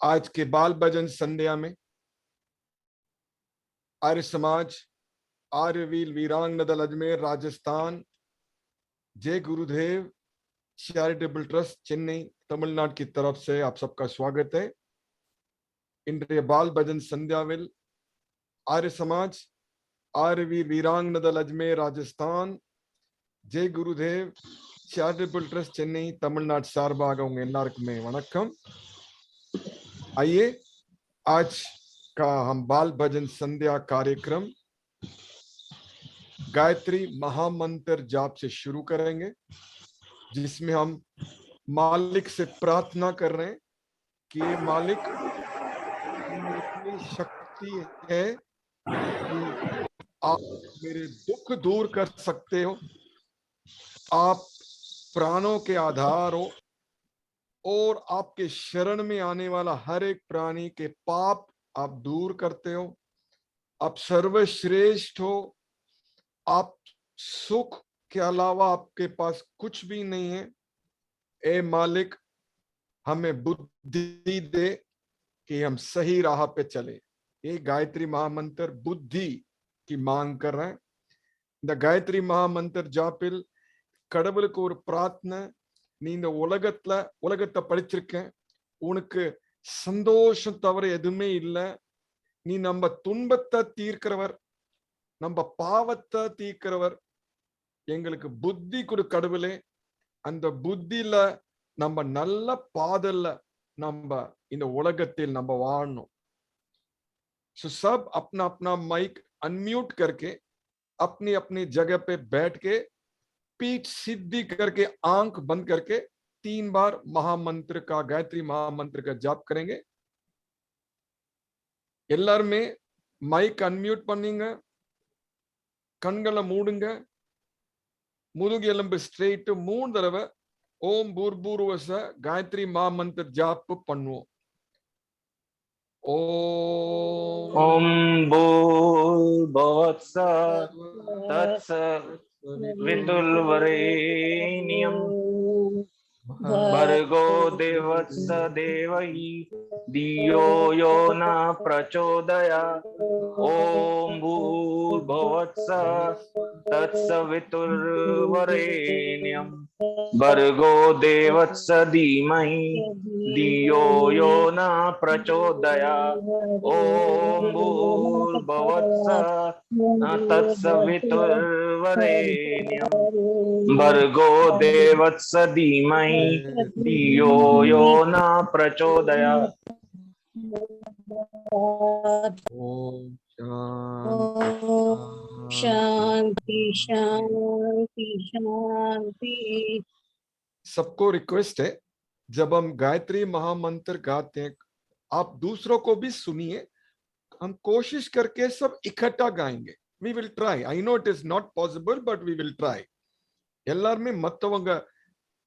आज के बाल भजन संध्या में आर्य समाज, आर्यवीर वीरांग दल अजमेर राजस्थान, जय गुरुदेव चैरिटेबल ट्रस्ट चेन्नई तमिलनाडु की तरफ से आप सबका स्वागत है। इंद्रिय बाल भजन संध्याविल आर्य समाज, आर्यवीर वीरांग दल अजमेर राजस्थान, जय गुरुदेव चैरिटेबल ट्रस्ट चेन्नई तमिलनाडु सार्बाग उंग एल्लारुक्कुमे वणक्कम। आइए आज का हम बाल भजन संध्या कार्यक्रम गायत्री महामंत्र जाप से शुरू करेंगे, जिसमें हम मालिक से प्रार्थना कर रहे हैं कि ये मालिक में इतनी शक्ति है कि आप मेरे दुख दूर कर सकते हो, आप प्राणों के आधार हो और आपके शरण में आने वाला हर एक प्राणी के पाप आप दूर करते हो, आप सर्वश्रेष्ठ हो, आप सुख के अलावा आपके पास कुछ भी नहीं है। ए मालिक, हमें बुद्धि दे कि हम सही राह पे चले। ये गायत्री महामंत्र बुद्धि की मांग कर रहे हैं। இந்த காயத்ரி மகாமந்திர ஜாப்பில் கடவுளுக்கு ஒரு பிரார்த்தனை, நீ இந்த உலகத்தை படிச்சிருக்கேன், உனக்கு சந்தோஷம் தவிர எதுவுமே இல்லை, நீ நம்ம துன்பத்தை தீர்க்கிறவர், நம்ம பாவத்தை தீர்க்கிறவர், எங்களுக்கு புத்தி கொடு கடவுளே, அந்த புத்தியில நம்ம நல்ல பாதல்ல நம்ம இந்த உலகத்தில் நம்ம வாழணும்। सो सब अपना अपना माइक अनम्यूट करके अपनी अपनी जगह पे बैठ के पीठ सीधी करके आंख बंद करके 3 बार महामंत्र का गायत्री महामंत्र का जाप करेंगे। எல்லாருமே மைக் அன்மியூட் பண்ணீங்க, கண்களை மூடுங்க, முதுகு எலும்பு ஸ்ட்ரெயிட் 3 தடவை ஓம் பூர்பூர்வச गायत्री महामंत्र जाप பண்ணுவோம்। ओम भूर्भुवस्सुः तत्सवितुर्वरेण्यं भर्गो देवस्य धीमहि धियो यो न प्रचोदयात्। ओम भूर्भुवस्सुः तत्सवितुर्वरेण्यं भर्गो देवस्य धीमहि धियो यो न प्रचोदयात्। ओम भूर्भुवस्सुः तत्सवितुर्वरेण्यं भर्गो देवस्य धीमहि धियो यो न प्रचोदयात्। ओम शांति शांति शांति। सबको रिक्वेस्ट है, जब हम गायत्री महामंत्र गाते हैं आप दूसरों को भी सुनिए। हम कोशिश करके सब इकट्ठा गाएंगे। We will try. I know it is not possible, but we will try. எல்லாருமே மத்தவங்க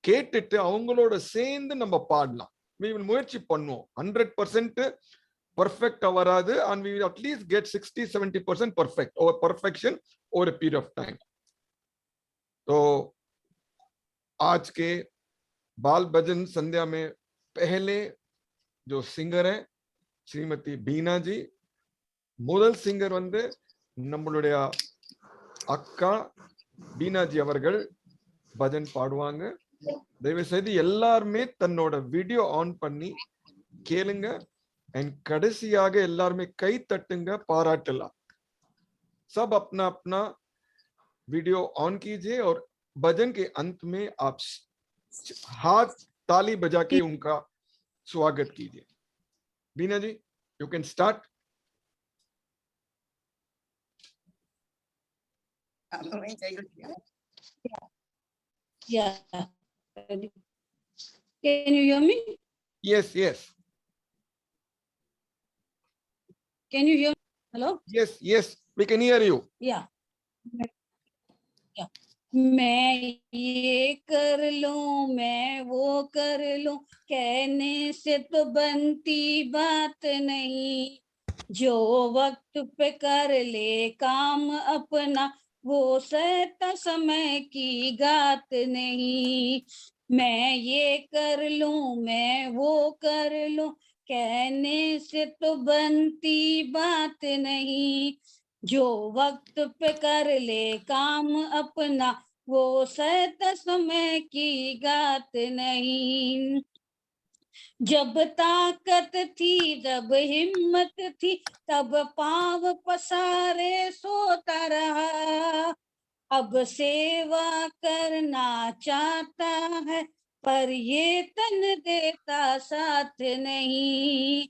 கேட்டுட்டு அவங்களோட சேர்ந்து நம்ம பாடலாம். We will முயற்சி பண்ணுவோம். 100% perfect வராது, and we will at least get 60-70% perfect or perfection over a period of time. तो आज के बाल भजन संध्या में पहले जो सिंगर है श्रीमती बीना जी, முதல் சிங்கர் வந்து நம்மளுடைய அக்கா பீனா ஜி அவர்கள் பஜன் பாடுவாங்க। தயவு செய்து எல்லாருமே தன்னோட வீடியோ ஆன் பண்ணி கேளுங்க and கடைசியாக எல்லாருமே கை தட்டுங்க, பாராட்டலாம்। सब अपना अपना वीडियो ऑन कीजिए और भजन के अंत में आप हाथ ताली बजा के उनका स्वागत कीजिए। Bina ji, you can start. Yeah. Can you hear me? Yes, yes. Can you hear me? Hello? Yes, yes, we can hear you. Yeah. Yeah. मैं ये कर लूं, मैं वो कर लूं, कहने से तो बनती बात नहीं। जो वक्त पे कर ले काम अपना, वो सहता समय की गात नहीं। मैं ये कर लूं, मैं वो कर लूं, कहने से तो बनती बात नहीं। जो वक्त पे कर ले काम अपना, वो सत समय की गात नहीं। जब ताकत थी, जब हिम्मत थी, तब पाँव पसारे सोता रहा। अब सेवा करना चाहता है, पर ये तन देता साथ नहीं।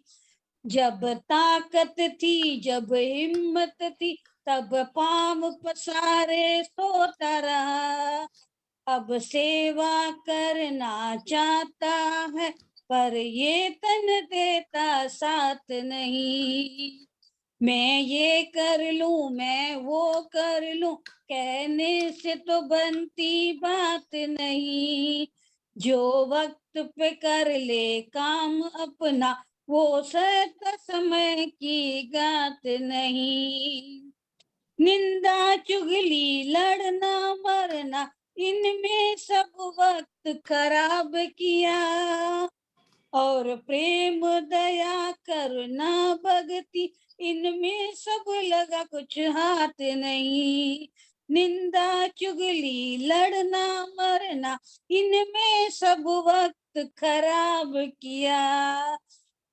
जब ताकत थी, जब हिम्मत थी, तब पाँव पसारे सोता रहा। अब सेवा करना चाहता है, पर ये तन देता साथ नहीं। मैं ये कर लूं, मैं वो कर लूं, कहने से तो बनती बात नहीं। जो वक्त पे कर ले काम अपना, वो सत समय की गात नहीं। निंदा चुगली लड़ना मरना, इनमें सब वक्त खराब किया। और प्रेम दया करुणा भक्ति, इनमें सब लगा कुछ हाथ नहीं। निंदा चुगली लड़ना मरना, इनमें सब वक्त खराब किया।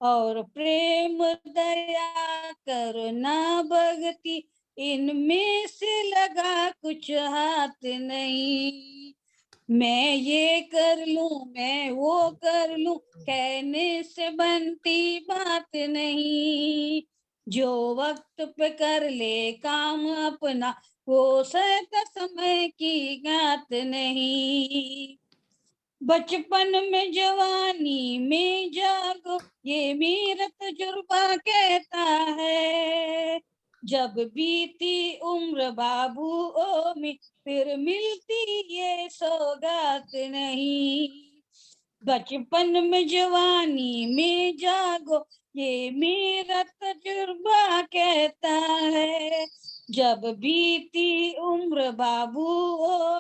और प्रेम दया करुणा भक्ति, इनमें से लगा कुछ हाथ नहीं। मैं ये कर लूं, मैं वो कर लूं, कहने से बनती बात नहीं। जो वक्त पे कर ले काम अपना, वो सत समय की गात नहीं। बचपन में जवानी में जागो, ये मेरा तजुर्बा कहता है। जब बीती उम्र बाबू ओ में, फिर मिलती ये सौगात नहीं। बचपन में जवानी में जागो, ये मेरा तजुर्बा कहता है। जब बीती उम्र बाबू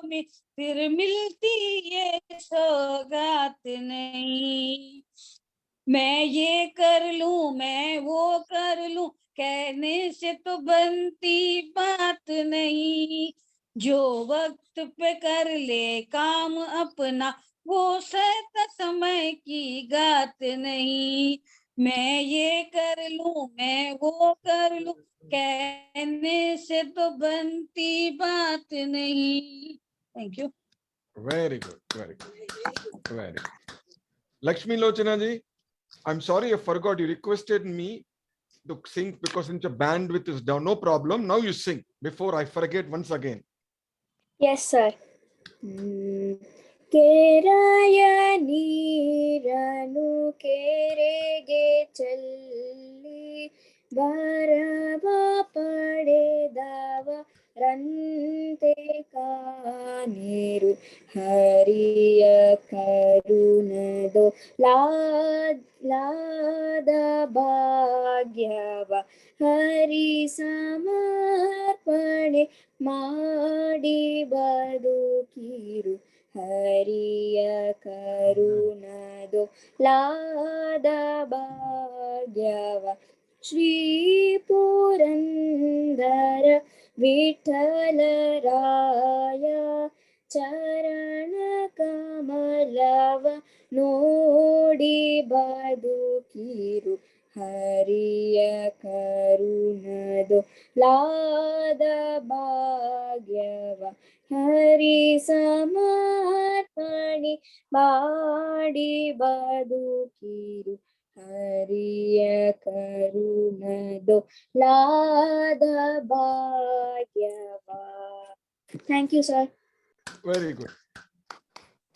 में, फिर मिलती ये सौगात नहीं। मैं ये कर लूं, मैं वो कर लूं, कहने से तो बनती बात नहीं। जो वक्त पे कर ले काम अपना, वो सत समय की गात नहीं। मैं ये कर लूं, मैं वो कर लूं, कहने से तो बनती बात नहीं। Thank you. Very good, very good, very good. Lakshmi Lochana ji, I'm sorry I forgot. You requested me to sing because since your bandwidth is down. No problem. Now you sing before I forget once again. Yes, sir. Keraya niranu kerege challi, baraba pade dava rante kaneru, hariya karunado lada bhagyava, hari samarpane ಮಾಡಿ ಬದುಕಿರು, ಹರಿಯ ಕರುಣದೋ ಲಾದ ಭಾಗ್ಯವ. ಶ್ರೀ ಪುರಂದರ ವಿಠಲರಾಯ ಚರಣ ಕಮಲವ ನೋಡಿ ಬದುಕಿರು, ಹರಿಯ ಕರುಣದೋ ಲಾದ ಭಾಗ್ಯವ. ಹರಿ ಸಮರ್ಪಣೆ ಮಾಡಿ ಬದುಕಿರು, ಹರಿಯ ಕರುಣದೋ ಲಾದ ಭಾಗ್ಯವ. Thank you, sir. Very good.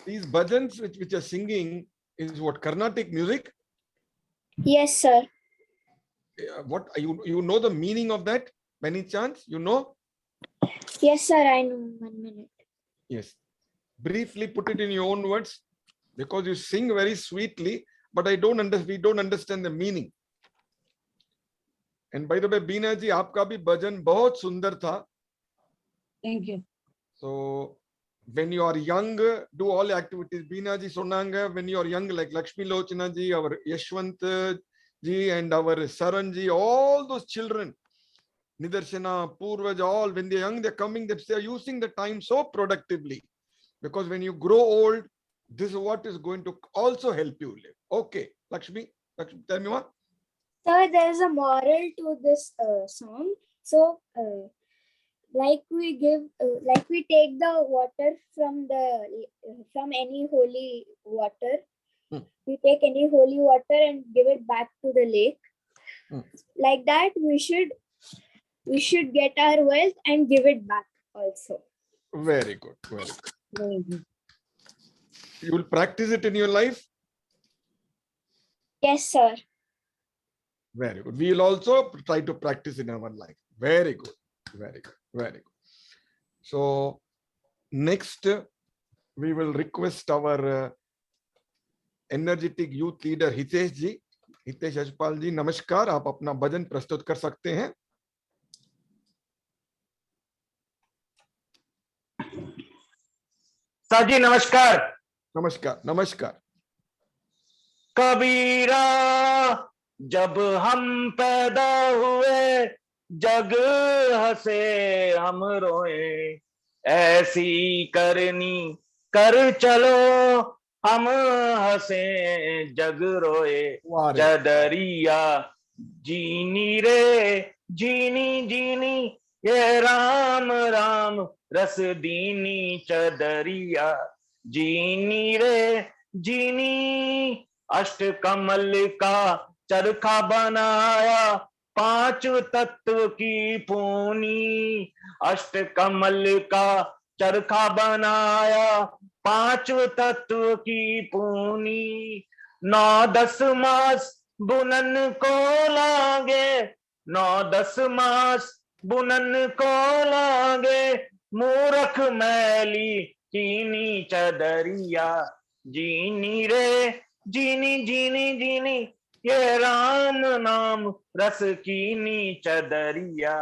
These bhajans which are singing is what, Carnatic music? Yes, sir. What you know the meaning of that? Any chance you know? Yes, sir. I know. 1 minute. Yes. Briefly put it in your own words, because you sing very sweetly, but we don't understand the meaning. And by the way, Beena ji, आपका भी भजन बहुत सुंदर था. Thank you. So when you are young, do all activities. Beena ji sonanga, when you are young, like Lakshmi Lochana ji, our Yashwant ji and our Saran ji, all those children, Nidarshana, Purvaj, all, when they're young, they're coming, they're using the time so productively. Because when you grow old, this is what is going to also help you live. Okay, Lakshmi, tell me what? Sir, there is a moral to this song. So, like we take the water from any holy water. We take any holy water and give it back to the lake. Like that, we should get our wealth and give it back also. Very good, very good. You will practice it in your life? Yes, sir. Very good. We will also try to practice in our life. Very good, very good, very good. So next, we will request our energetic youth leader Hitesh ji. Hitesh Ajpal ji, नमस्कार. आप अपना भजन प्रस्तुत कर सकते हैं. Sir जी नमस्कार. नमस्कार, नमस्कार. कबीरा जब हम पैदा हुए, जग हंसे हम रोए, ऐसी करनी कर चलो, हम हंसे जग रोए. चदरिया जीनी रे जीनी जीनी, ये राम राम रस दीनी. चदरिया जीनी रे जीनी, अष्ट कमल का चरखा बनाया, पांच तत्व की पूनी. अष्ट कमल का चरखा बनाया, पांच तत्व की पूनी. 9-10 मास बुनन को लागे, 9-10 मास बुनन को लागे, मूर्ख मैली कीनी. चदरिया जीनी रे जीनी जीनी जीनी, ये राम नाम रस कीनी. चदरिया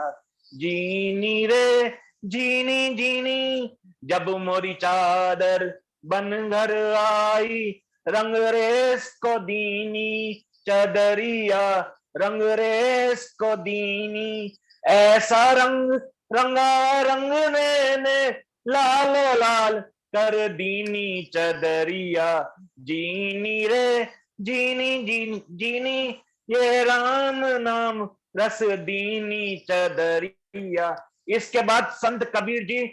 जीनी रे जीनी जीनी, जब मोरी चादर बन घर आई, रंग रेस को दीनी. चदरिया रंग रेस को दीनी, ऐसा रंग रंगा रंग ने लाल लाल कर दीनी. चदरिया जीनी रे जीनी जीनी जीनी, ये राम नाम रस दीनी. चदरिया. इसके बाद संत कबीर जी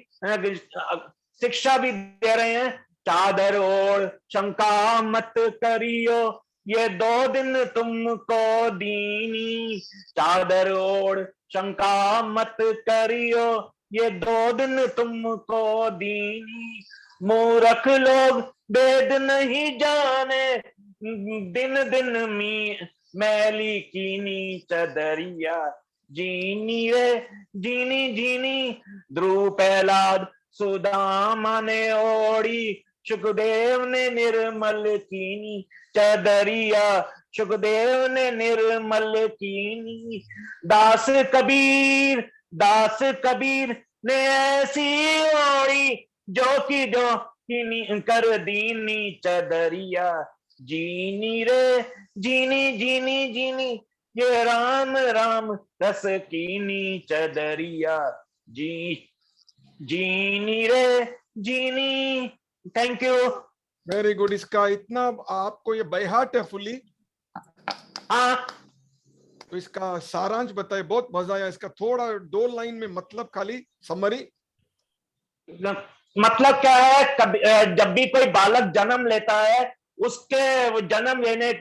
शिक्षा भी दे रहे हैं. चादर ओढ़ शंका मत करियो, ये 2 दिन तुमको दीनी. चादर ओढ़ शंका मत करियो, ये 2 दिन तुमको दीनी. मूर्ख लोग वेद नहीं जाने, दिन दिन मैली कीनी. चदरिया जीनी रे जीनी जीनी, ध्रुव प्रहलाद सुदामा ने ओढ़ी, सुखदेव ने निर्मल कीनी. चदरिया सुखदेव ने निर्मल कीनी. दास कबीर ने ऐसी ओढ़ी, जो की कर दीनी. चदरिया जीनी रे जीनी जीनी जीनी, ये राम राम रस कीनी. चदरिया जीनी रे जीनी. Thank you. Very good. इसका इतना आपको ये बाय हार्ट है फुली? हाँ. तो इसका सारांश बताए. बहुत मजा आया. इसका थोड़ा 2 लाइन में मतलब खाली समरी. मतलब क्या है, जब भी कोई बालक जन्म लेता है, उसके जन्म लेने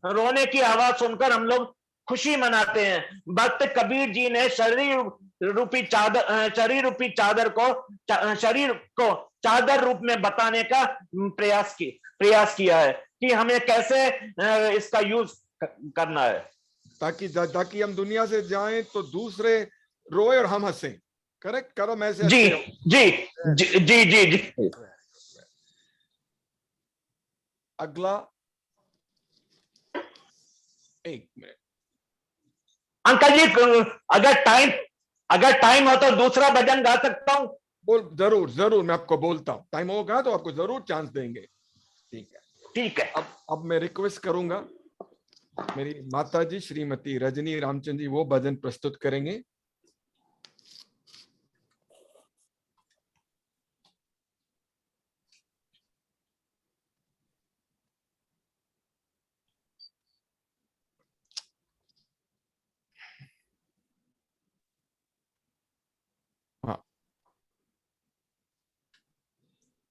रोने की आवाज सुनकर हम लोग खुशी मनाते हैं. भक्त कबीर जी ने शरीर रूपी चादर को चादर रूप में बताने का प्रयास किया है कि हमें कैसे इसका यूज करना है, ताकि हम दुनिया से जाएं तो दूसरे रोए और हम हंसें. करेक्ट करो. मैं से जी जी जी जी जी जी. अगला 1 मिनट. अंकल जी अगर टाइम हो तो दूसरा भजन गा सकता हूँ? बोल. जरूर जरूर, मैं आपको बोलता हूँ. टाइम होगा तो आपको जरूर चांस देंगे. ठीक है, ठीक है. अब मैं रिक्वेस्ट करूंगा मेरी माता जी श्रीमती रजनी रामचंद जी वो भजन प्रस्तुत करेंगे।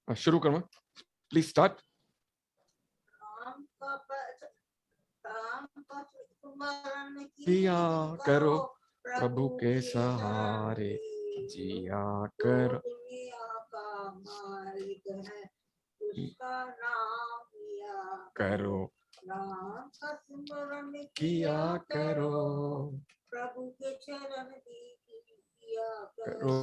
हाँ, शुरू करो, प्लीज स्टार्ट। किया करो प्रभु के सहारे, जिया कर करो, किया करो प्रभु के चरण किया करो,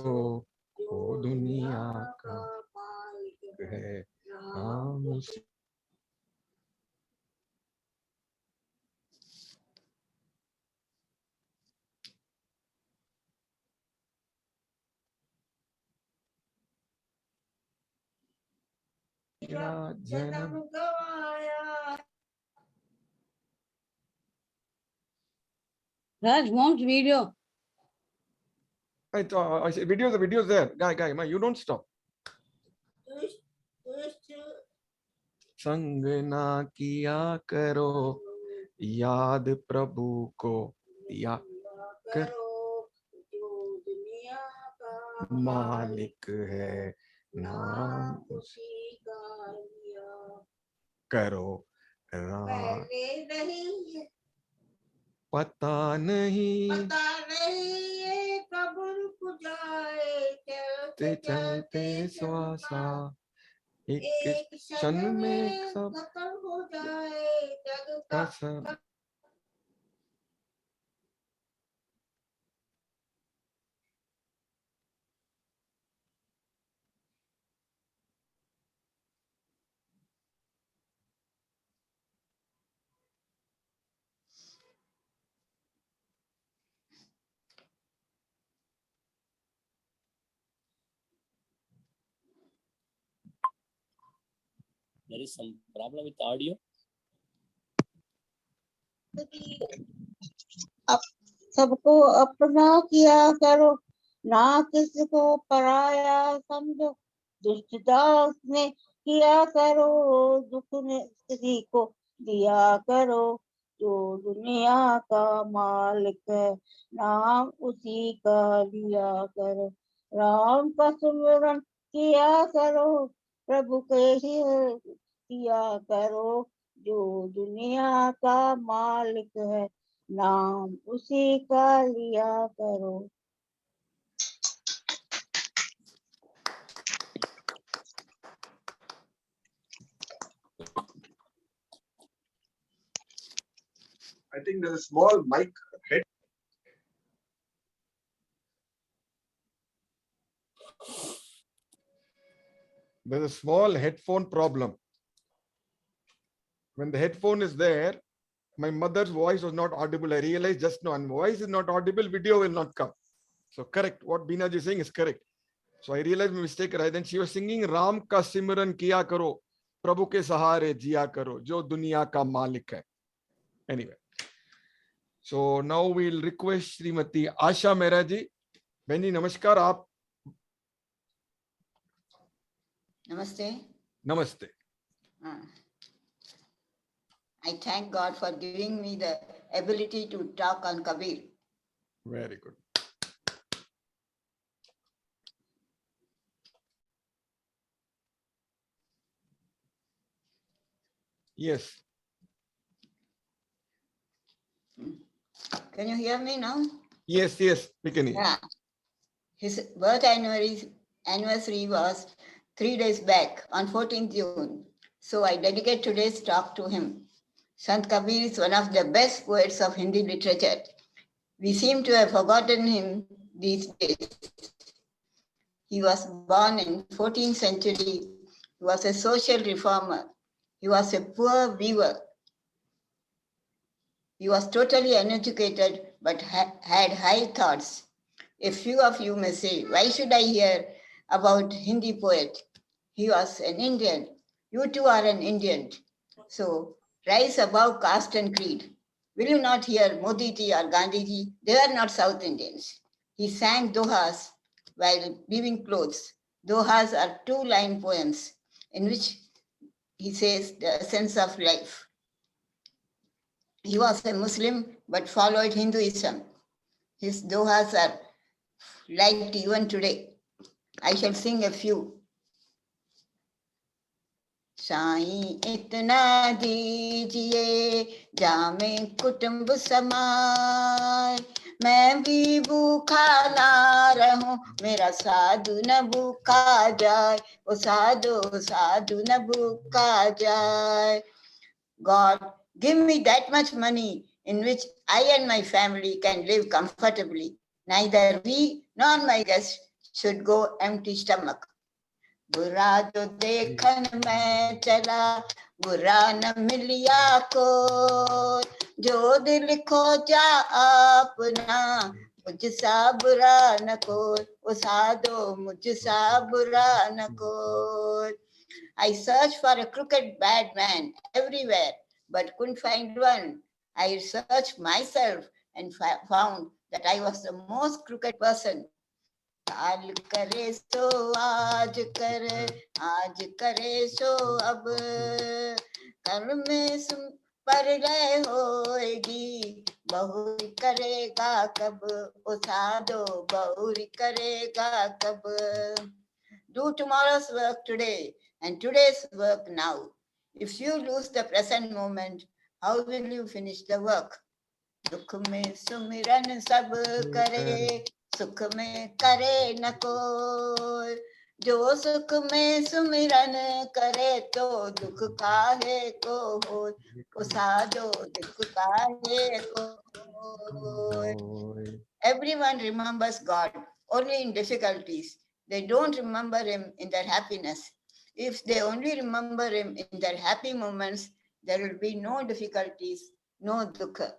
वो दुनिया का मालिक है नाम उसी। जन्म गवाया। Raj wants video. I say videos there. Guy, you don't stop. संग ना किया करो याद प्रभु को, दिया करो जो दुनिया का मालिक है नाम उसी का लिया करो राम। पहले नहीं पता नहीं ये कब रुक जाए, चलते चलते श्वासा एक क्षण में सब खत्म हो जाए जग का का सब। There is some problem with audio. सबको अपना किया करो, ना किसको पराया समझो। दुष्टता उसने किया करो, दुख ने किसी को दिया करो। जो दुनिया का मालिक है नाम उसी का लिया करो। राम का सुमिरन किया करो, प्रभु के ही किया करो। जो दुनिया का मालिक है नाम उसी का लिया करो। I think there's a small mic head. There's a small headphone problem. When the headphone is there, my mother's voice was not audible. I realized just now, and voice is not audible, video will not come. So correct, what Beena ji is saying is correct. So I realized my mistake. Right then she was singing Ram ka simran kiya karo, Prabhu ke sahare jiya karo, jo duniya ka malik hai. Anyway, so now we'll request Srimati Asha Mehra ji. Beni namaskar, aap. Namaste. Namaste. I thank God for giving me the ability to talk on Kabir. Very good. Yes. Can you hear me now? Yes, we can hear. Yeah. His birth anniversary was 3 days back on 14th June. So I dedicate today's talk to him. Sant Kabir is one of the best poets of Hindi literature. We seem to have forgotten him these days. He was born in 14th century. He was a social reformer. He was a poor weaver. He was totally uneducated but had high thoughts. A few of you may say, why should I hear about Hindi poet? He was an Indian. You too are an Indian. So rise above caste and creed. Will you not hear Modi ji or Gandhi ji? They are not South Indians. He sang dohas while weaving clothes. Dohas are 2-line poems in which he says the essence of life. He was a Muslim but followed Hinduism. His dohas are liked even today. I shall sing a few. Sai इतना दीजिए जामे कुटुंब समाज, मैं भी भूखा ना रहूं, मेरा साधु न भूखा जाए, ओ साधु साधु न भूखा जाए. God, give me that much money in which I and my family can live comfortably. Neither we nor my guests should go empty stomach. बुरा जो देखन में चला, बुरा न मिलिया को, जो दिल खोजा अपना, मुझसा बुरा न कोई, ओ साधो मुझसा बुरा न कोई. I searched for a crooked bad man everywhere, but couldn't find one. I searched myself and found that I was the most crooked person. काल करे सो आज करे सो अब, कर्म में परलय होएगी, बहुरी करेगा कब, ओ साधो बहुरी करेगा कब. Do tomorrow's work today and today's work now. If you lose the present moment, how will you finish the work? दुख में सुमिरन सब करे, सुख में करे न कोई, जो सुख में सुमिरन करे तो दुख काहे को होय, ओ साधो दुख काहे को होय. Everyone remembers God only in difficulties. They don't remember him in their happiness. If they only remember him in their happy moments, there will be no difficulties, no dukkha.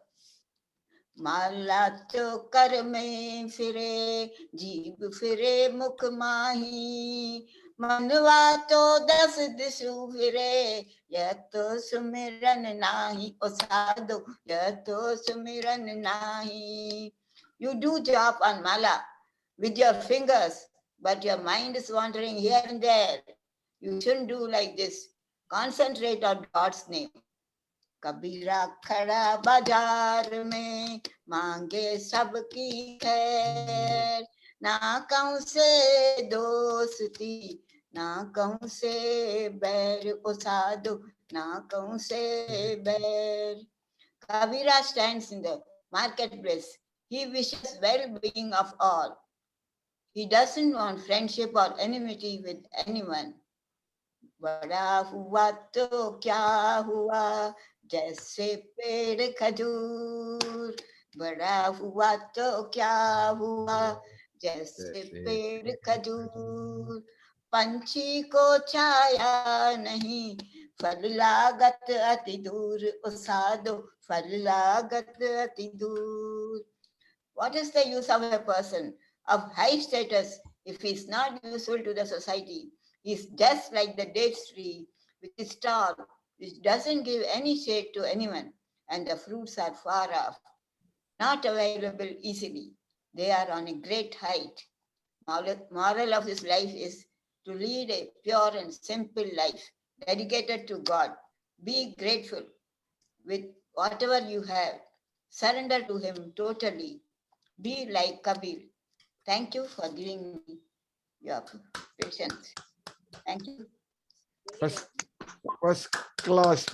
माला तो कर में फिरे, जीव फिरे मुख माही, मनवा तो 10 दिशु फिरे, यह तो सुमिरन नाही, ओ साधु यह तो सुमिरन नाही. You do jap on mala with your fingers, but your mind is wandering here and there. You shouldn't do like this. Concentrate on God's name. कबीरा खड़ा बाजार में, मांगे सबकी खैर, ना कहूं से दोस्ती, ना कहूं से बैर, ओ साधु ना कहूं से बैर. Kabira stands in the marketplace. He wishes well-being of all. He doesn't want friendship or enmity with anyone. बड़ा हुआ तो क्या हुआ, जैसे पेड़ खजूर, बड़ा हुआ तो क्या हुआ, जैसे पेड़ खजूर, पंछी को छाया नहीं, फल लागत अति दूर, ओ साधो फल लागत अति दूर. What is the use of a person of high status if he is not useful to the society? He is just like the date tree, which is tall, which doesn't give any shade to anyone, and the fruits are far off, not available easily. They are on a great height. Moral of this life is to lead a pure and simple life, dedicated to God. Be grateful with whatever you have. Surrender to him totally. Be like Kabir. Thank you for giving me your patience. Thank you. First class.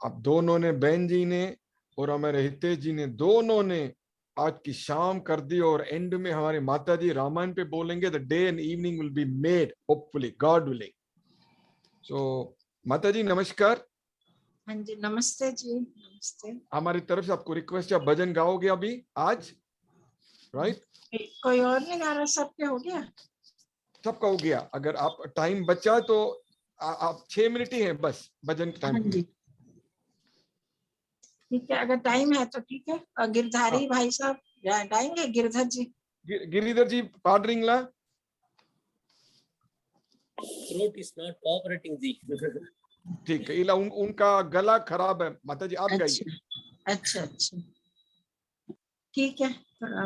अब दोनों ने, बहन जी ने और हमारे हितेश जी ने, दोनों ने आज की शाम कर दी, और एंड में हमारे माता जी रामायण पे बोलेंगे. The day and evening will be made, hopefully, God willing. So माता जी नमस्कार. हाँ जी नमस्ते जी. नमस्ते. हमारी तरफ से आपको रिक्वेस्ट है, आप भजन गाओगे अभी आज, राइट? कोई और नहीं गा रहा? सबके हो गया? सबका हो गया. अगर आप टाइम बचा तो आप 6 मिनट ही है बस भजन टाइम. हाँ जी ठीक है, अगर टाइम है तो ठीक है. और गिरधारी भाई साहब गाएंगे? गिरधर जी, गिरिधर जी पाडरिंगला. Throat is not cooperating, जी. ठीक है, इला उनका गला खराब है माता जी, आप गाइए। अच्छा अच्छा ठीक है, थोड़ा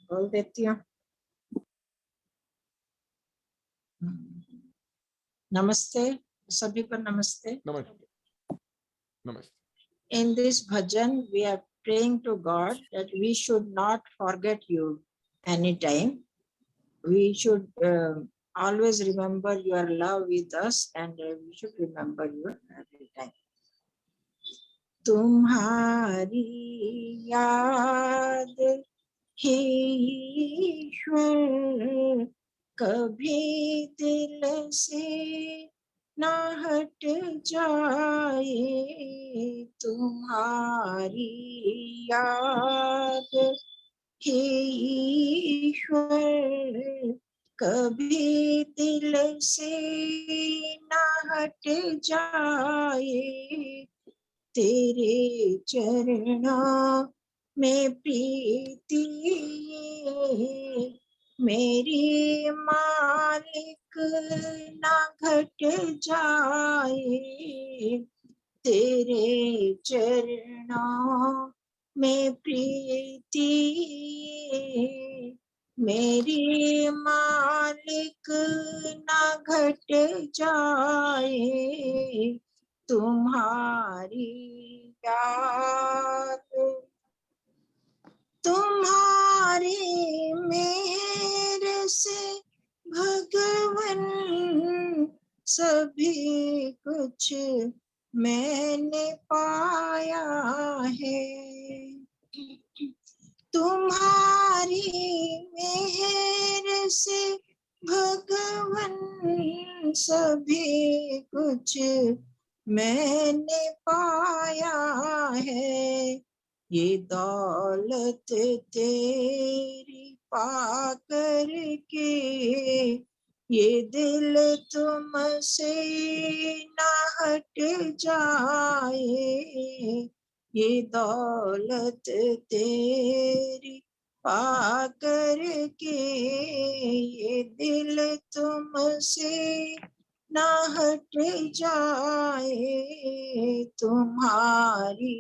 बोल देती हूँ। नमस्ते सभी को, नमस्ते। नमस्ते नमस्ते। In this bhajan, we are praying to God that we should not forget you anytime. We should always remember your love with us, and we should remember you every time. तुम्हारी याद ही ईश्वर कभी दिल से ना हट जाए, तुम्हारी याद हे ईश्वर कभी दिल से ना हट जाए, तेरे चरणों में प्रीति मेरी मालिक ना घट जाए, तेरे चरणों में प्रीति मेरी मालिक ना घट जाए, तुम्हारी याद तुम्हारी मेहर से भगवन सभी कुछ मैंने पाया है, तुम्हारी मेहर से भगवन सभी कुछ मैंने पाया है, ये दौलत तेरी पा कर के ये दिल तुमसे ना हट जाए, ये दौलत तेरी पा कर के ये दिल तुमसे ना हट जाए, तुम्हारी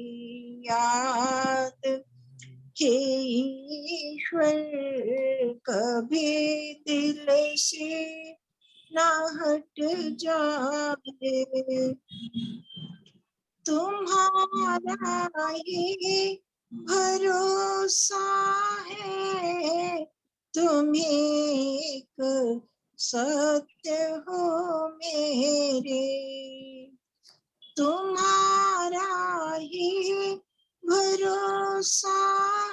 याद हे ईश्वर कभी दिल से ना हट जाए, तुम्हारा ये भरोसा है, तुम्हें एक सत्य हो मेरे, तुम्हारा ही भरोसा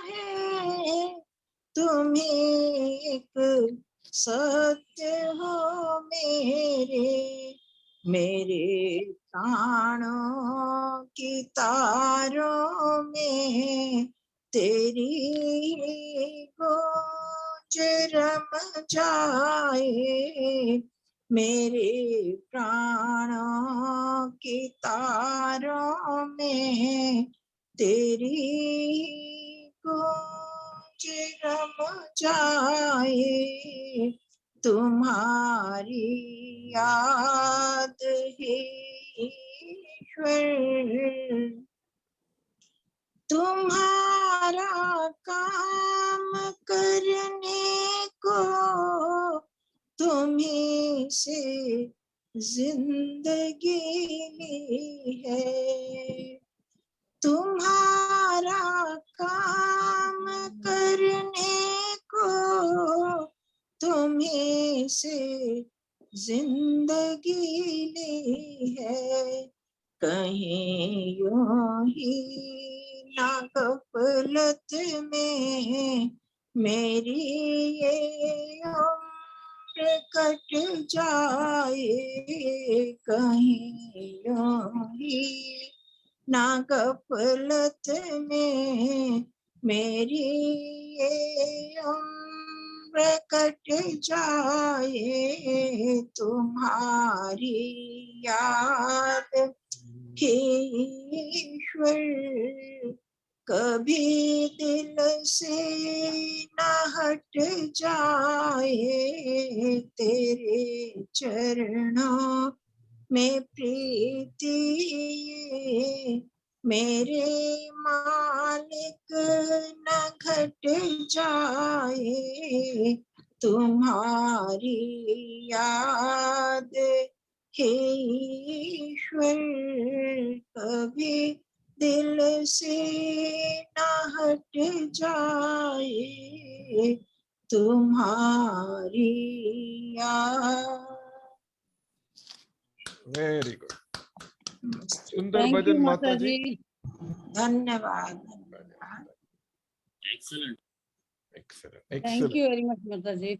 है, तुम्हें एक सत्य हो मेरे, मेरे प्राणों की तारों में तेरी गूंज रम जाए, मेरे प्राणों की तारों में तेरी गूंज रम जाए, तुम्हारी याद है ईश्वर, तुम्हारा काम करने को तुम्हीं से जिंदगी ली है, तुम्हारा काम करने को तुम्हीं से जिंदगी ली है, कहीं यूं ही ना गफलत में मेरी ये उम्र कट जाए, कहीं यूं ही ना गफलत में मेरी ये उम्र कट जाए, तुम्हारी याद हे ईश्वर कभी दिल से ना हट जाए, तेरे चरणों में प्रीति मेरे मालिक न घट जाए, तुम्हारी याद हे ईश्वर कभी दिल से न हट जाए, तुम्हारी याद। वेरी गुड, सुंदर Thank you, भजन माता जी। Mataji. धन्यवाद। Excellent. Excellent, Thank excellent. you very much, Mataji.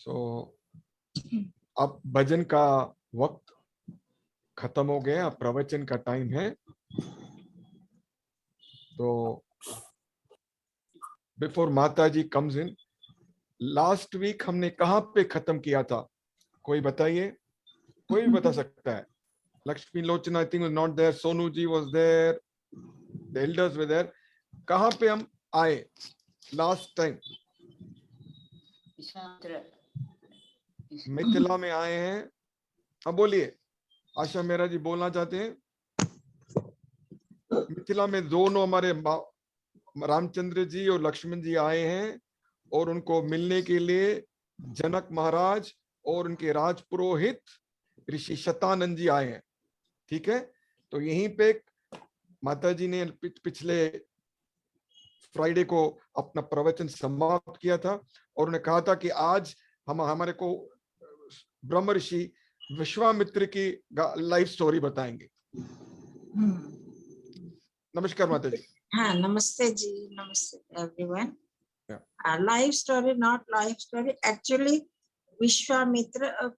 So, अब भजन का वक्त खत्म हो गया, अब प्रवचन का टाइम है। तो बिफोर माता जी कम्स इन, लास्ट वीक हमने कहाँ पे खत्म किया था? कोई बताइए, कोई भी बता सकता है? Lakshmi Lochana I think was not there, Sonu ji was there, the elders were there. कहाँ पे हम आए लास्ट टाइम? मिथिला में आए हैं। अब बोलिए, आशा मेरा जी बोलना चाहते हैं। मिथिला में दोनों हमारे रामचंद्र जी और लक्ष्मण जी आए हैं और उनको मिलने के लिए जनक महाराज और उनके राजपुरोहित ऋषि शतानंद जी आए हैं। ठीक है, तो यहीं पे माता जी ने पिछले फ्राइडे को अपना प्रवचन समाप्त किया था और उन्हें कहा था कि आज हम हमारे को ब्रह्म ऋषि विश्वामित्र की लाइफ स्टोरी बताएंगे। नमस्कार माता जी। हाँ, नमस्ते जी, नमस्ते everyone. Life story, not life story. Actually, Vishwamitra,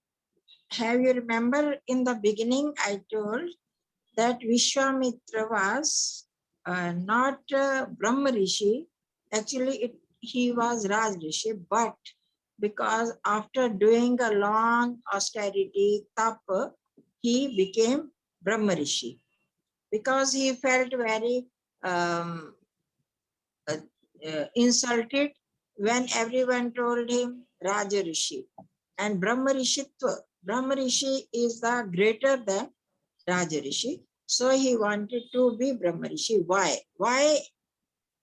have you remember in the beginning I told that Vishwamitra was not Brahma Rishi. Actually, he was Raj Rishi, but because after doing a long austerity, tap, he became Brahma Rishi. Because he felt very insulted when everyone told him Raja Rishi. And Brahma Rishi is the greater than Raja Rishi. So he wanted to be Brahma Rishi. Why? Why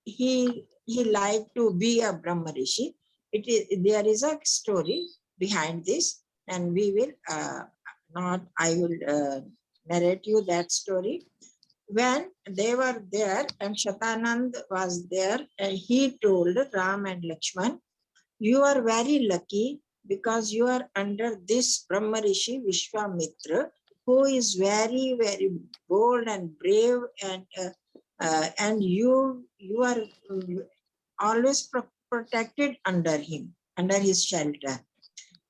he liked to be a Brahma Rishi? There is a story behind this, and we will I will narrate you that story. When they were there and Shatanand was there, and he told Ram and Lakshman, you are very lucky because you are under this Brahma Rishi Vishwamitra, who is very, very bold and brave, and you are always protected under him, under his shelter.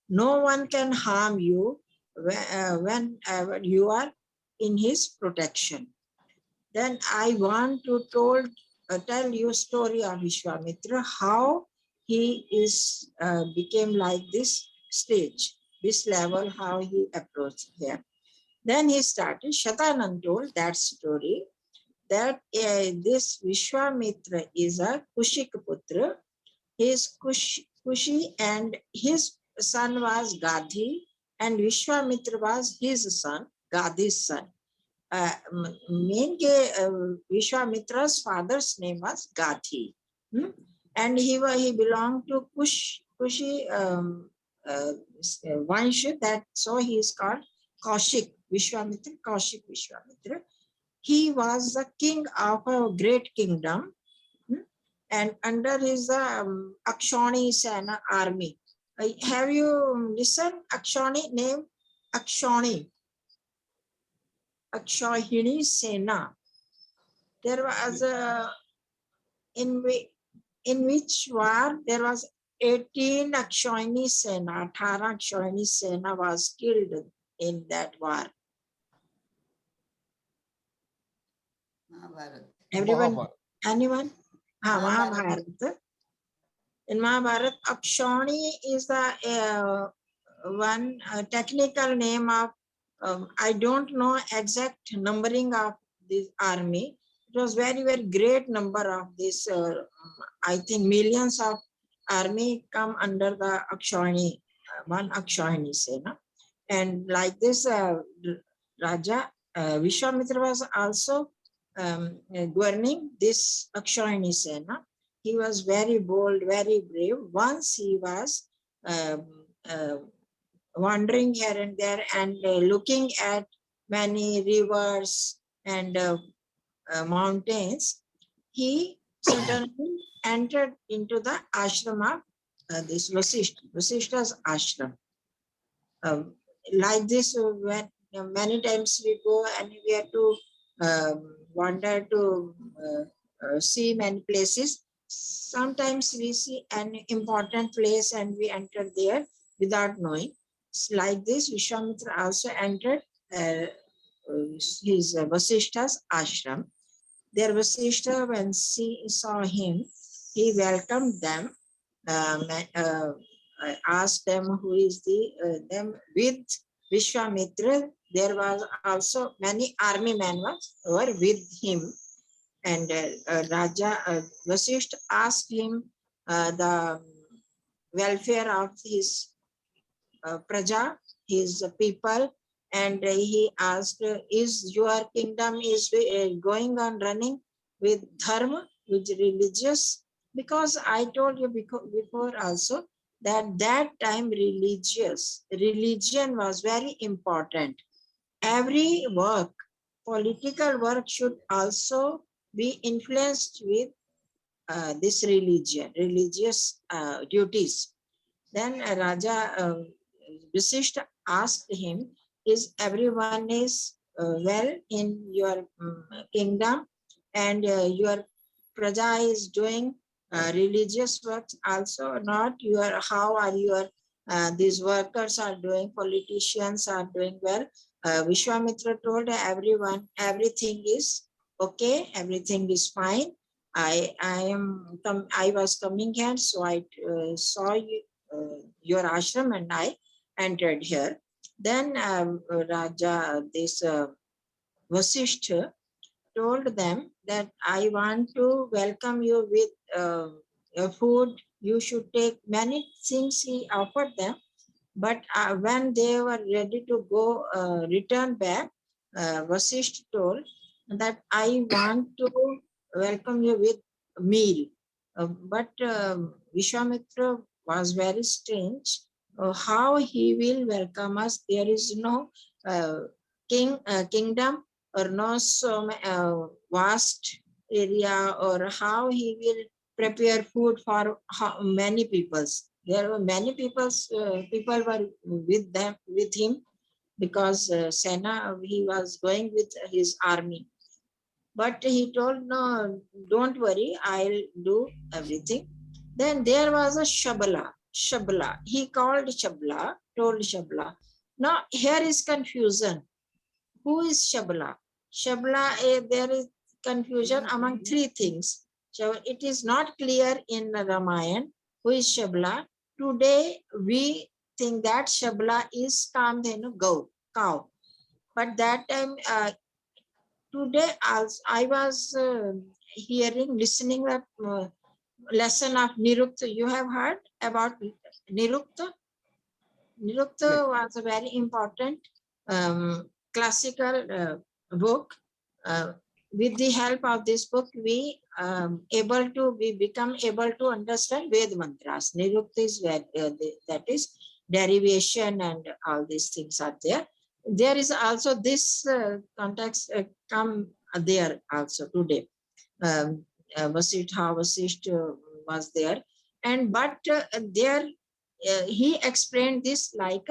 No one can harm you when you are in his protection. Then I want to tell you story of Vishwamitra, how he is became like this stage, this level, how he approached here. Then he started, Shatanand told that story, that this Vishwamitra is a Kushik Putra. He is Kushi and his son was Gadhi, and Vishwamitra was his son, Gadhi's son. Vishwamitra's father's name was Gadhi, and he belonged to Kushi Vansha, that so he is called Kaushik Vishwamitra. Kaushik Vishwamitra. He was the king of a great kingdom, and under his Akshani Sena army. Have you listened? Akshani name? Akshani. Akshahini Sena. There was in which war there was 18 Akshahini Sena, 18 Akshahini Sena was killed in that war. Mahabharat. Everyone, Mahabharat. anyone? Mahabharat. Mahabharat. In Mahabharat, Akshani is the one technical name of I don't know exact numbering of this army. It was very, very great number of this. I think millions of army come under the Akshani, one Akshani Sena. And like this, Raja Vishwamitra was also governing this Akshayani Sena. He was very bold, very brave. Once he was wandering here and there and looking at many rivers and mountains, he suddenly entered into the ashram of this Vasishta's ashram. Like this, when many times we go and we have to wander to see many places. Sometimes we see an important place and we enter there without knowing. Like this, Vishwamitra also entered his Vasishta's ashram. Their Vasishta, when she saw him, he welcomed them, asked them who is them. With Vishwamitra, there was also many army men were with him. And Raja Vasishta asked him the welfare of his praja, his people, and he asked, is your kingdom is going on running with dharma, with religious? Because I told you before also that time religion was very important. Every work, political work, should also be influenced with this religious duties. Then Raja Vasishta asked him, is everyone is well in your kingdom, and your praja is doing religious works also or not? How are your these workers are doing, politicians are doing well? Vishwamitra told everyone, everything is okay, everything is fine. I was coming here, so I saw you, your ashram, and I entered here. Then Raja, this Vasishta told them that I want to welcome you with food. You should take many things. He offered them, but when they were ready to go, return back, Vasishta told that I want to welcome you with meal. But Vishwamitra was very strange. How he will welcome us? There is no kingdom or no so vast area, or how he will prepare food for many peoples. There were many people were with him, because Sena, he was going with his army. But he told, no, don't worry, I'll do everything. Then there was a Shabala. He called Shabala, told Shabala. Now here is confusion. Who is Shabala? Shabala, there is confusion among three things. So it is not clear in Ramayana who is Shabala. Today we think that Shabala is Kamdhenu, cow. But that time, today I was listening that lesson of Nirukta. You have heard about Nirukta? Nirukta was a very important classical book. With the help of this book, we become able to understand Ved mantras. Nirukta is that is derivation, and all these things are there. There is also this context come there also today. Vasishta was there, and but there he explained this like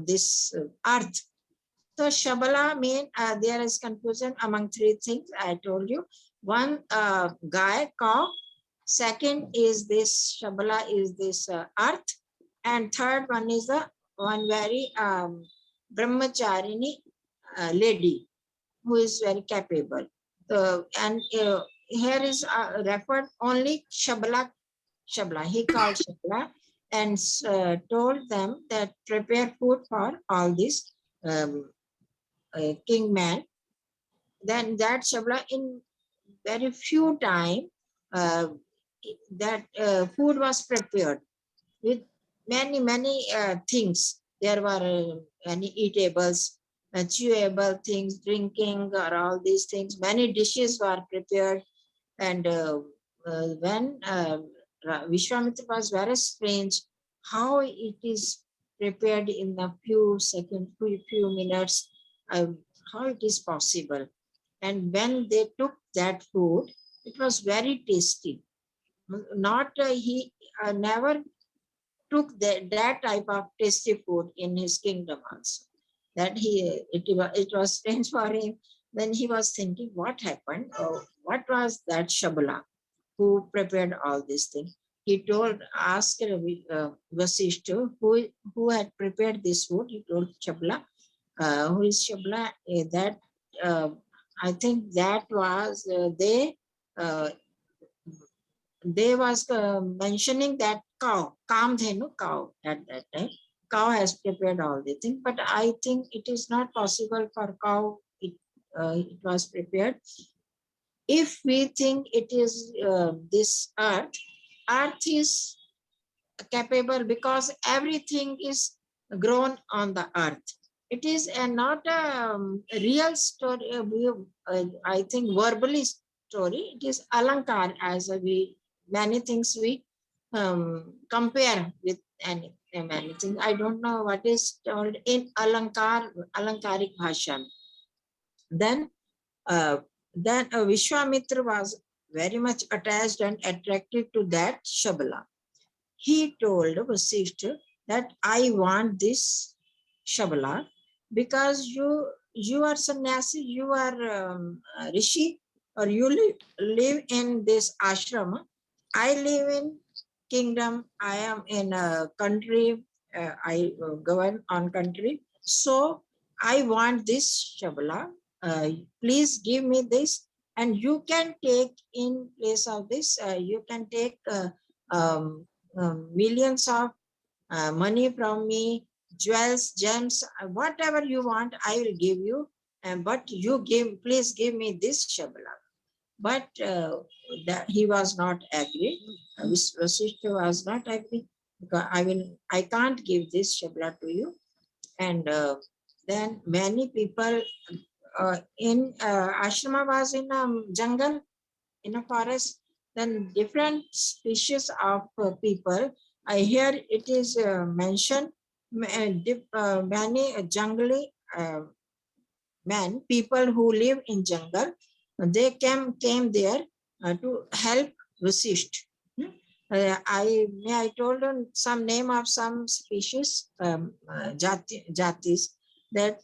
this earth. So Shabala mean there is confusion among three things I told you. One, guy, cow. Second is this Shabala is this earth, and third one is the one very brahmacharini lady who is very capable. And here is referred only Shabala. He called Shabala and told them that prepare food for all this king man. Then that Shabala, in very few time, that food was prepared with many things. there were any eatables, chewable things, drinking, or all these things. Many dishes were prepared. And when Vishwamitra was very strange how it is prepared in a few seconds, few minutes, how it is possible. And when they took that food, it was very tasty. Not he never took that type of tasty food in his kingdom also. That it was strange for him. Then he was thinking, what happened? What was that Shabala who prepared all these things? He asked Vasishta who had prepared this food. He told Shabala, who is Shabala? That I think that was they was mentioning that cow, Kamdhenu cow at that time. Cow has prepared all the things, but I think it is not possible for cow. It was prepared. If we think it is this earth is capable because everything is grown on the earth. It is not a real story. I think verbally story. It is alankar, as many things we compare with many things. I don't know what is told in alankaric bhasha. Then Vishwamitra was very much attached and attracted to that Shabala. He told Vasishta that I want this Shabala because you are sannyasi, you are rishi, or you live in this ashrama. I live in kingdom. I am in a country. I govern on country. So I want this Shabala. Please give me this, and you can take in place of this. You can take millions of money from me, jewels, gems, whatever you want, I will give you. But please give me this Shabala. But that he was not agree. Vasishta was not agree because I can't give this Shabala to you. And then many people in ashrama was in a jungle, in a forest. Then different species of people. I hear it is mentioned many jungly men, people who live in jungle. They came there to help Vasishta. I told them some name of some species, jatis, that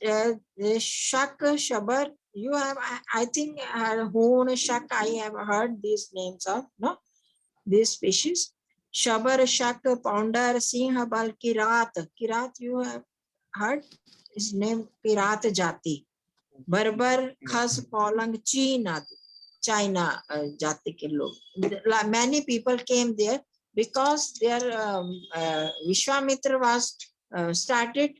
Shak, Shabar, you have, I think, Hoon, Shak, I have heard these names of, no, these species. Shabar, Shak, Pounder, Singh, Bal, Kirat. Kirat, you have heard his name, Kirat Jati. Barbar, Khas, Polang, China jati ke log. Many people came there because their Vishwamitra was started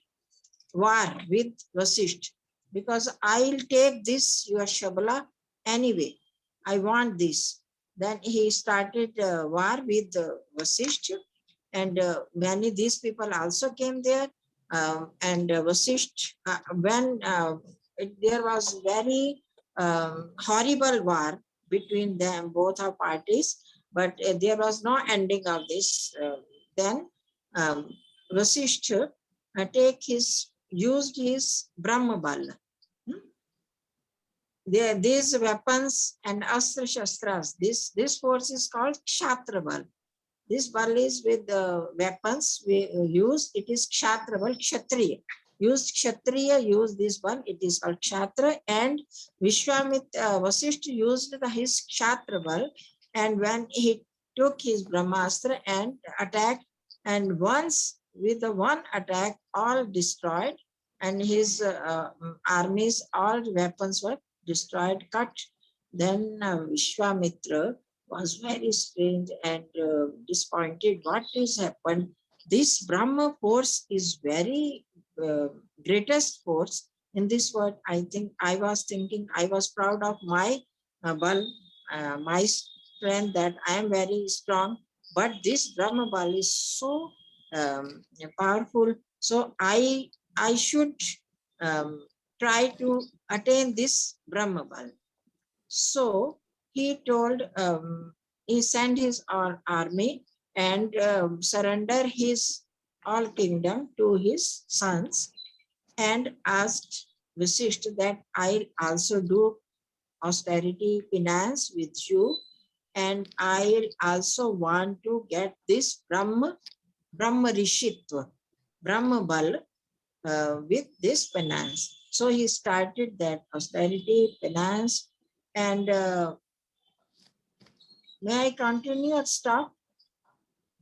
war with Vasishta, because I'll take this your Shabala anyway. I want this. Then he started war with Vasishta, and many these people also came there. And Vasishta, when there was very horrible war between them, both of parties, but there was no ending of this. Then Vasishta used his Brahma Bal. These weapons and astra shastras, this force is called Kshatrabal. Bal. This Bal is with the weapons we use. It is Kshatrabal, Kshatriya. Kshatriya used this Bal, it is called Kshatra, and Vishwamitra Vasishta used his Kshatra Bal, and when he took his Brahmastra and attacked, and once with the one attack all destroyed, and his armies, all weapons were destroyed, cut. Then Vishwamitra was very strange and disappointed. What is happened? This Brahma force is very greatest force in this world. I think I was thinking, I was proud of my Bal, my strength, that I am very strong. But this Brahma Bal is so powerful So I should try to attain this Brahma Bal. So he told, he sent his army and surrender his all kingdom to his sons, and asked Vasishtha that I'll also do austerity penance with you, and I also want to get this Brahma Rishitva, Brahma Bal with this penance. So he started that austerity penance. And may I continue or stop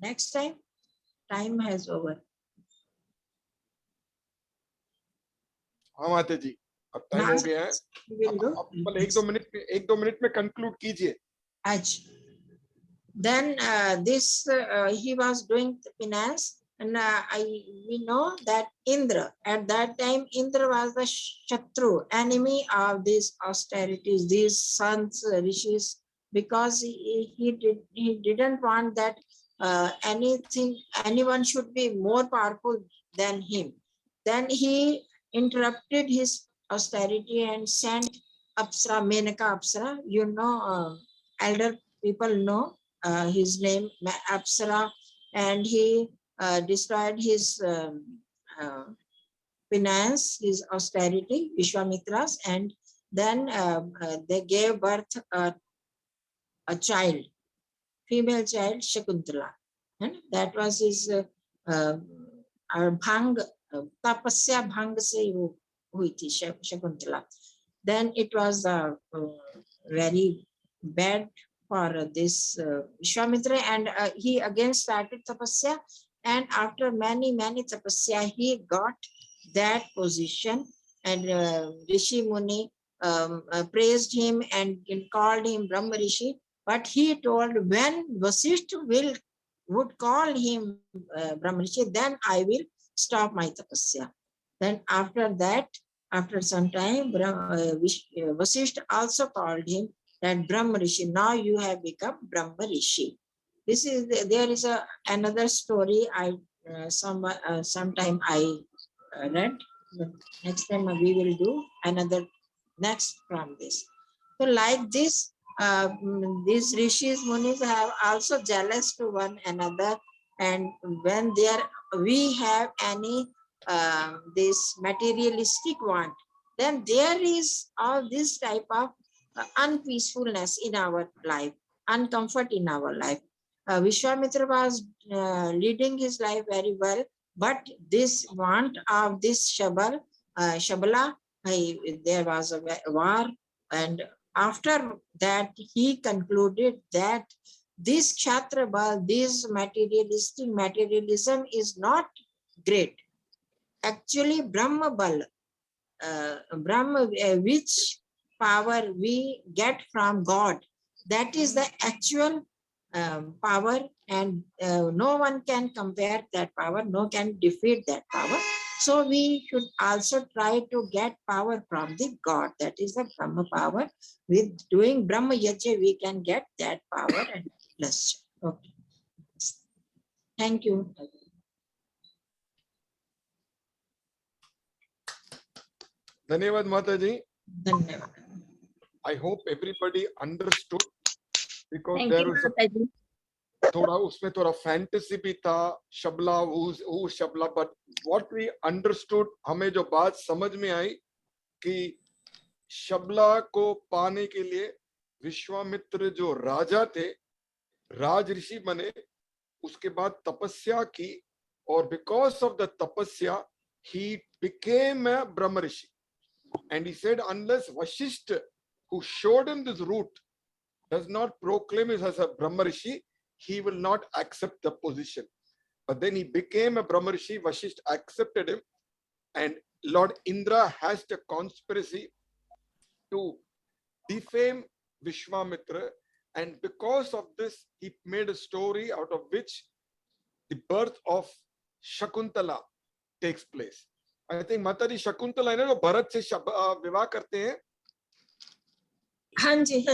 next time? Time has over. हाँ माता जी, अब time हो गया है. आप पहले एक दो मिनट में कंक्लूड कीजिए. Aj. Then this he was doing the penance, and we know that Indra, at that time Indra was the Shatru, enemy of these austerities, these sons, rishis, because he didn't want that anyone should be more powerful than him. Then he interrupted his austerity and sent Apsara, Menaka Apsara, you know, elder people know his name, Apsara, and he destroyed his finance, his austerity, Vishwamitras, and then they gave birth a child, female child, Shakuntala. And that was his bhang, tapasya bhang se hui thi Shakuntala. Then it was very bad for this Vishwamitra, and he again started tapasya, and after many tapasya he got that position, and Rishi Muni praised him and called him Brahma Rishi. But he told, when Vasishtha would call him Brahma Rishi, then I will stop my tapasya. Then after that, after some time, Vasishtha also called him that Brahma Rishi. Now you have become Brahma Rishi. This is there is another story. I sometime I read. But next time we will do another next from this. So like this, these rishis, munis have also jealous to one another, and when we have any this materialistic want, then there is all this type of unpeacefulness in our life, uncomfort in our life. Vishwamitra was leading his life very well, but this want of this Shabala, there was a war, and after that he concluded that this Kshatrabal, this materialism is not great. Actually, Brahma Bal, which power we get from God, that is the actual power, and no one can compare that power, no one can defeat that power. So we should also try to get power from the God, that is the Brahma power. With doing Brahma Yajna, we can get that power and bless. Okay. Thank you. धन्यवाद माता जी. धन्यवाद. I hope everybody understood, because Thank there you, was Mataji. थोड़ा उसमें थोड़ा fantasy भी था, शबला वो शबला, but what we understood, हमें जो बात समझ में आई कि शबला को पाने के लिए विश्वामित्र जो राजा थे, राज ऋषि बने, उसके बाद तपस्या की, और because of the tapasya he became a Brahma Rishi. And he said, unless Vasishtha, who showed him this route, does not proclaim him as a Brahma Rishi, he will not accept the position. But then he became a Brahma Rishi. Vasishtha accepted him, and Lord Indra has the conspiracy to defame Vishwamitra, and because of this he made a story out of which the birth of Shakuntala takes place. I think Mataji Shakuntala है ना, जो भरत से विवाह करते हैं, हाँ जी,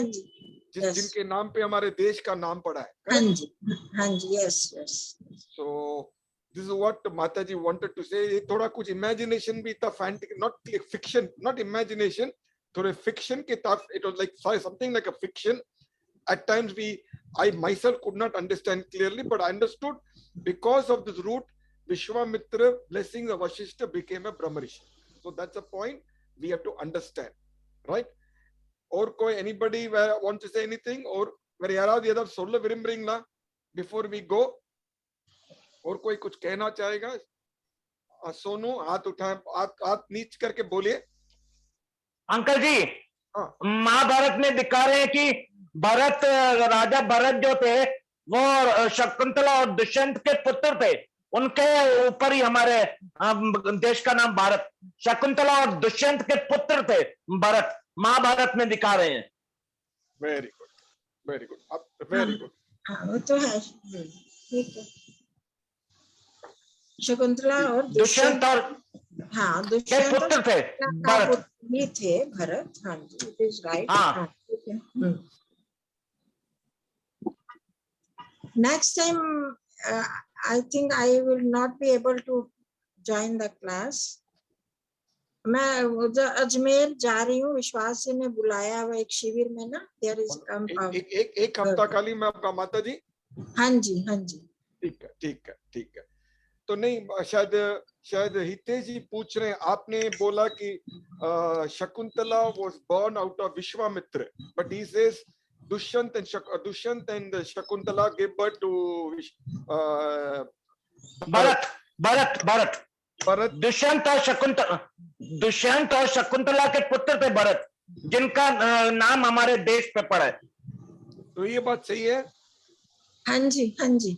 जिनके नाम पे हमारे देश का नाम पड़ा है. हाँ जी, yes. So this is what Mataji wanted to say. थोड़ा कुछ imagination भी था, fantasy, not fiction, not imagination, थोड़े fiction के तरफ. It was like something like a fiction. At times I myself could not understand clearly, but I understood because of this route, Vishwamitra blessings of Vashishta became a Brahmarishi. So that's a point we have to understand, right? Or anybody want to say anything? Or before we go? और कोई कुछ कहना चाहेगा? सोनू हाथ उठाए, हाथ नीच करके बोलिए. अंकल जी, महाभारत में दिखा रहे हैं कि भरत, राजा भरत जो थे वो शकुंतला और दुष्यंत के पुत्र थे. उनके ऊपर ही हमारे देश का नाम भारत. शकुंतला और दुष्यंत के पुत्र थे भरत, महाभारत में दिखा रहे हैं. Very good, very good, very good. वो तो है, ठीक है. शकुंतला और दुष्यंत और दुष्यंत पुत्र थे भरत. ये थे भरत. हाँ जी, it is right. Next time I think I will not be able to join the class. मैं उधर अजमेर जा रही हूँ, विश्वास जी ने बुलाया हुआ एक शिविर में ना. There is एक हफ्ता काली में आपका माता जी. हाँ जी, हाँ जी. ठीक है, ठीक है, ठीक है. तो नहीं, शायद हितेश जी पूछ रहे हैं, आपने बोला कि Shakuntala was born out of Vishwamitra, but he says Dushyant and Shakuntala gave birth to Bharat. Dushyant और शकुंतला के पुत्र थे भरत, जिनका नाम हमारे देश पे पड़ा है. तो ये बात सही है? हाँ जी, हाँ जी.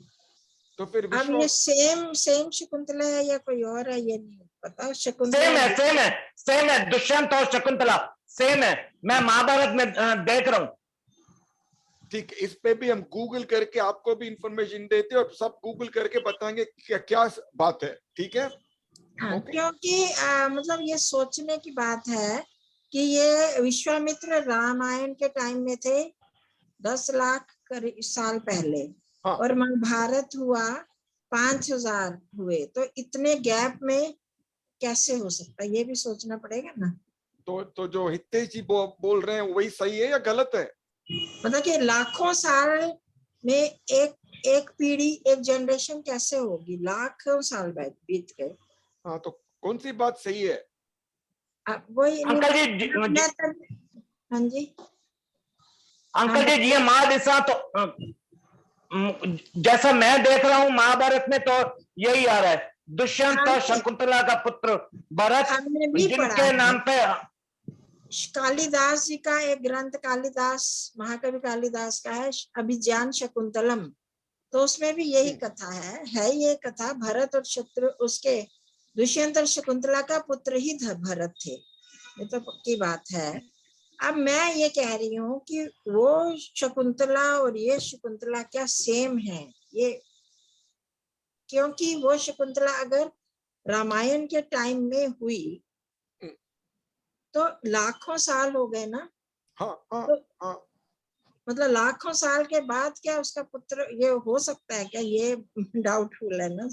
तो फिर अब ये सेम शकुंतला है या कोई और है ये नहीं पता. शकुंतला सेम है. दुष्यंत और शकुंतला सेम है. मैं महाभारत में देख रहा हूँ. ठीक है, इस पे भी हम गूगल करके आपको भी इंफॉर्मेशन देते हैं और सब गूगल करके बताएंगे क्या बात है. ठीक है. हाँ, क्योंकि मतलब ये सोचने की बात है कि ये विश्वामित्र रामायण के टाइम में थे 10 लाख साल पहले. हाँ. और महाभारत हुआ 5000 हुए, तो इतने गैप में कैसे हो सकता है, ये भी सोचना पड़ेगा ना. तो जो हितेश जी बोल रहे हैं वही सही है या गलत है? मतलब कि लाखों साल में एक पीढ़ी, एक जनरेशन कैसे होगी? लाखों साल बाद बीत गए. हाँ, तो कौन सी बात सही है? वही अंकल जी. हाँ जी अंकल जी, ये महादिशा तो जैसा मैं देख रहा हूँ महाभारत में तो यही आ रहा है. दुष्यंत और शकुंतला का पुत्र भरत, जिनके नाम पे कालिदास जी का एक ग्रंथ, कालिदास, महाकवि कालिदास का है अभिज्ञान शकुंतलम. तो उसमें भी यही कथा है ये कथा. भरत और शत्रु उसके दुष्यंत और शकुंतला का पुत्र ही भरत थे, ये तो पक्की बात है. अब मैं ये कह रही हूँ कि वो शकुंतला और ये शकुंतला क्या सेम है? ये क्योंकि वो शकुंतला अगर रामायण के टाइम में हुई तो लाखों साल हो गए ना. तो मतलब लाखों साल के बाद क्या उसका पुत्र ये हो सकता है क्या? ये डाउटफुल है ना.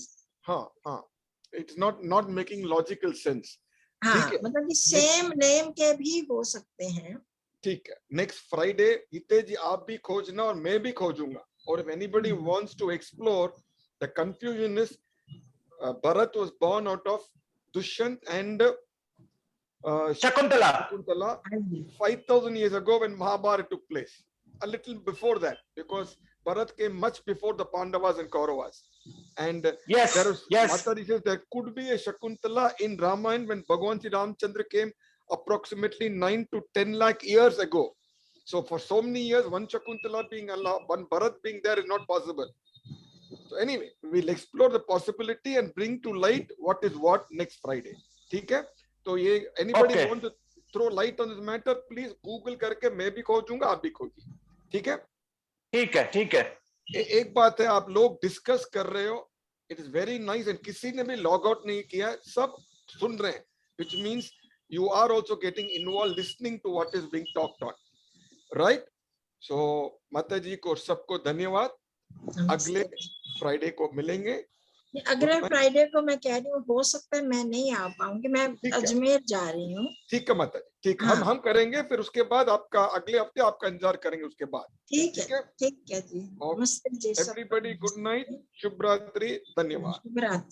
हाँ, it's not making logical sense. हाँ, मतलब कि सेम नेम के भी हो सकते हैं. ठीक है. नेक्स्ट फ्राइडे हितेश जी आप भी खोजना और मैं भी खोजूंगा. और if anybody wants to explore, the confusion is Bharat was born out of Dushyant and Shakuntala 5000 years ago when Mahabharata took place. A little before that, because Bharat came much before the Pandavas and Kauravas. And Mataji says there could be a Shakuntala in Ramayana when Bhagwan Sri Ramchandra came approximately 9 to 10 lakh years ago. So for so many years, one Shakuntala being Allah, one Bharat being there is not possible. So anyway, we'll explore the possibility and bring to light what is what next Friday. ठीक है? तो ये anybody want to throw light on this matter, please Google करके मैं भी खोजूंगा, आप भी खोजिए. ठीक है? ठीक है, ठीक है. एक बात है, आप लोग डिस्कस कर रहे हो, it is very nice, and किसी ने भी लॉग आउट नहीं किया, सब सुन रहे हैं, which means you are also getting involved, listening to what is being talked on, right? So माता जी को सबको धन्यवाद. अगले फ्राइडे को मिलेंगे. अगले फ्राइडे को मैं कह रही हूँ, हो सकता है मैं नहीं आ पाऊंगी, मैं ठीक है। अजमेर जा रही हूँ। ठीक है माता जी, ठीक है। हाँ। हम करेंगे, फिर उसके बाद आपका अगले हफ्ते आपका इंतजार करेंगे उसके बाद। ठीक ठीक है, है। ठीक है जी। नमस्ते जी सबको। एवरीबॉडी गुड नाइट, शुभ रात्रि, धन्यवाद। शुभ रात्रि।